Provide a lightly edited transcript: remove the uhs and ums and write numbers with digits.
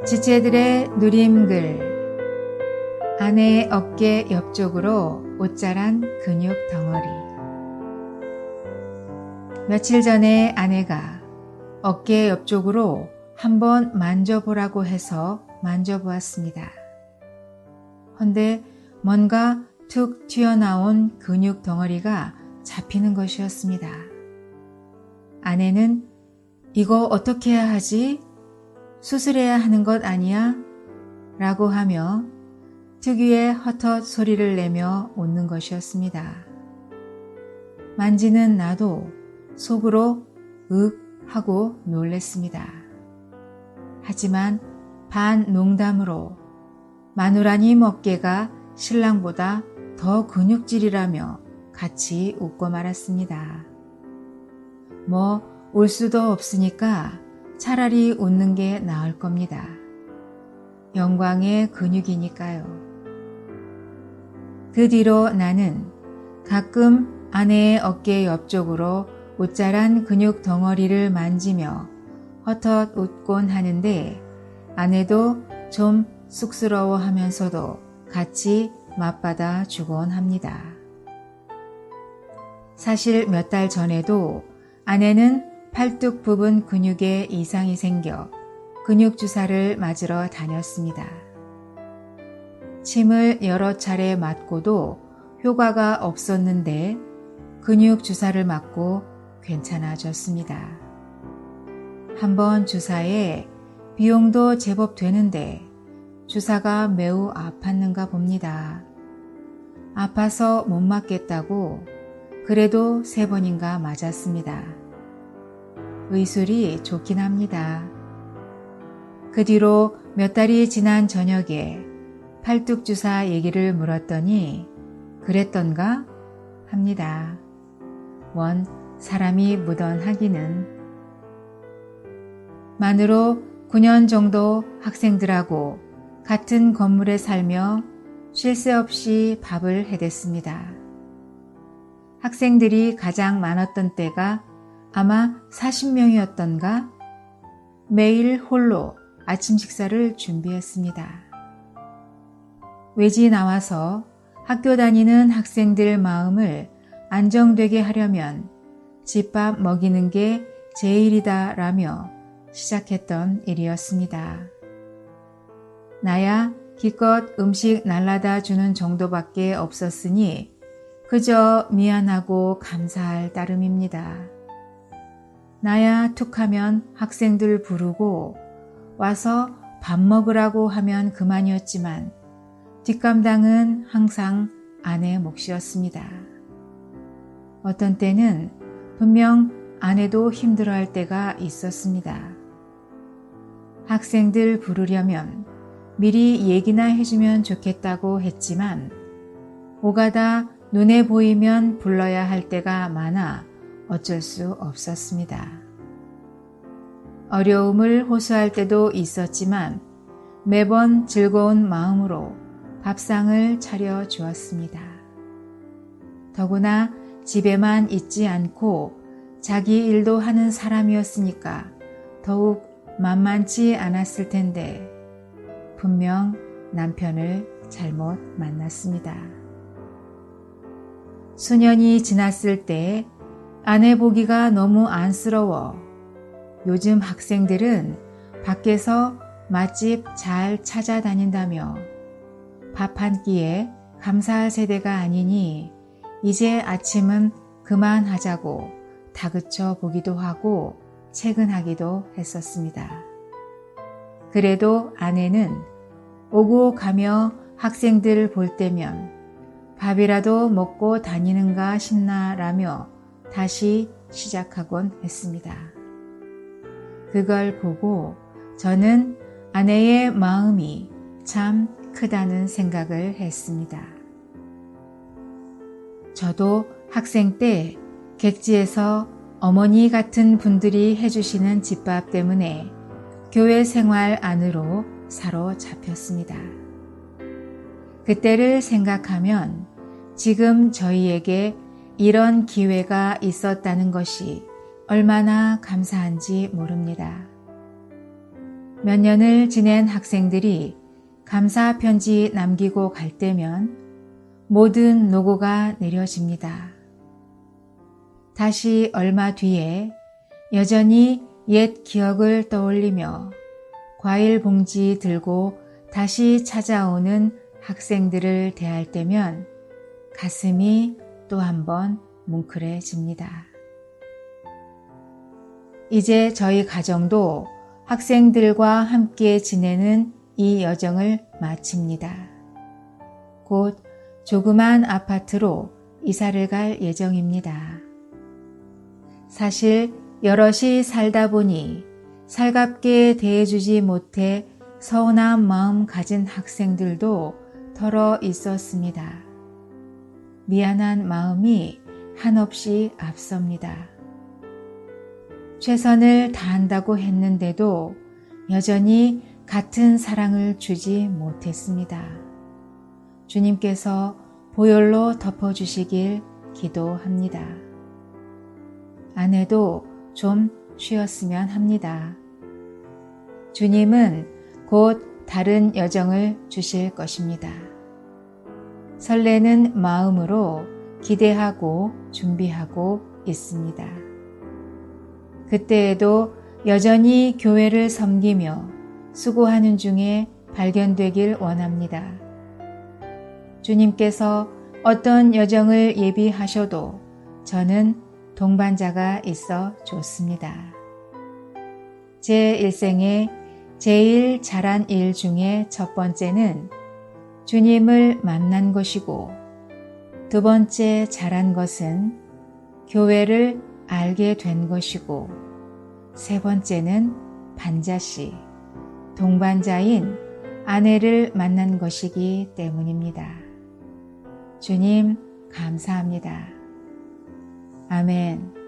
지체들의 누림글. 아내의 어깨 옆쪽으로 옷자란 근육 덩어리. 며칠 전에 아내가 어깨 옆쪽으로 한번 만져보라고 해서 만져보았습니다. 헌데 뭔가 툭 튀어나온 근육 덩어리가 잡히는 것이었습니다. 아내는 이거 어떻게 해야 하지? 수술해야 하는 것 아니야? 라고 하며 특유의 헛헛 소리를 내며 웃는 것이었습니다. 만지는 나도 속으로 윽 하고 놀랬습니다. 하지만 반 농담으로 마누라님 어깨가 신랑보다 더 근육질이라며 같이 웃고 말았습니다. 뭐 울 수도 없으니까 차라리 웃는 게 나을 겁니다. 영광의 근육이니까요. 그 뒤로 나는 가끔 아내의 어깨 옆쪽으로 옷자란 근육 덩어리를 만지며 헛헛 웃곤 하는데 아내도 좀 쑥스러워하면서도 같이 맞받아 주곤 합니다. 사실 몇 달 전에도 아내는 팔뚝 부분 근육에 이상이 생겨 근육 주사를 맞으러 다녔습니다. 침을 여러 차례 맞고도 효과가 없었는데 근육 주사를 맞고 괜찮아졌습니다. 한번 주사에 비용도 제법 되는데 주사가 매우 아팠는가 봅니다. 아파서 못 맞겠다고 그래도 3번인가 맞았습니다. 의술이 좋긴 합니다. 그 뒤로 몇 달이 지난 저녁에 팔뚝 주사 얘기를 물었더니 그랬던가 합니다. 원 사람이 무던하기는. 만으로 9년 정도 학생들하고 같은 건물에 살며 쉴 새 없이 밥을 해댔습니다. 학생들이 가장 많았던 때가 아마 40명이었던가? 매일 홀로 아침 식사를 준비했습니다. 외지 나와서 학교 다니는 학생들 마음을 안정되게 하려면 집밥 먹이는 게 제일이다 라며 시작했던 일이었습니다. 나야 기껏 음식 날라다 주는 정도밖에 없었으니 그저 미안하고 감사할 따름입니다. 나야 툭하면 학생들 부르고 와서 밥 먹으라고 하면 그만이었지만 뒷감당은 항상 아내 몫이었습니다. 어떤 때는 분명 아내도 힘들어할 때가 있었습니다. 학생들 부르려면 미리 얘기나 해주면 좋겠다고 했지만 오가다 눈에 보이면 불러야 할 때가 많아 어쩔 수 없었습니다. 어려움을 호소할 때도 있었지만 매번 즐거운 마음으로 밥상을 차려 주었습니다. 더구나 집에만 있지 않고 자기 일도 하는 사람이었으니까 더욱 만만치 않았을 텐데 분명 남편을 잘못 만났습니다. 수년이 지났을 때 아내 보기가 너무 안쓰러워 요즘 학생들은 밖에서 맛집 잘 찾아다닌다며 밥 한 끼에 감사할 세대가 아니니 이제 아침은 그만하자고 다그쳐 보기도 하고 채근하기도 했었습니다. 그래도 아내는 오고 가며 학생들 볼 때면 밥이라도 먹고 다니는가 싶나라며 다시 시작하곤 했습니다. 그걸 보고 저는 아내의 마음이 참 크다는 생각을 했습니다. 저도 학생 때 객지에서 어머니 같은 분들이 해주시는 집밥 때문에 교회 생활 안으로 사로잡혔습니다. 그때를 생각하면 지금 저희에게 이런 기회가 있었다는 것이 얼마나 감사한지 모릅니다. 몇 년을 지낸 학생들이 감사 편지 남기고 갈 때면 모든 노고가 내려집니다. 다시 얼마 뒤에 여전히 옛 기억을 떠올리며 과일 봉지 들고 다시 찾아오는 학생들을 대할 때면 가슴이 또 한 번 뭉클해집니다. 이제 저희 가정도 학생들과 함께 지내는 이 여정을 마칩니다. 곧 조그만 아파트로 이사를 갈 예정입니다. 사실 여럿이 살다 보니 살갑게 대해주지 못해 서운한 마음 가진 학생들도 덜어 있었습니다. 미안한 마음이 한없이 앞섭니다. 최선을 다한다고 했는데도 여전히 같은 사랑을 주지 못했습니다. 주님께서 보혈로 덮어주시길 기도합니다. 아내도 좀 쉬었으면 합니다. 주님은 곧 다른 여정을 주실 것입니다. 설레는 마음으로 기대하고 준비하고 있습니다. 그때에도 여전히 교회를 섬기며 수고하는 중에 발견되길 원합니다. 주님께서 어떤 여정을 예비하셔도 저는 동반자가 있어 좋습니다. 제 일생에 제일 잘한 일 중에 첫 번째는 주님을 만난 것이고, 두 번째 잘한 것은 교회를 알게 된 것이고, 세 번째는 반자씨, 동반자인 아내를 만난 것이기 때문입니다. 주님 감사합니다. 아멘.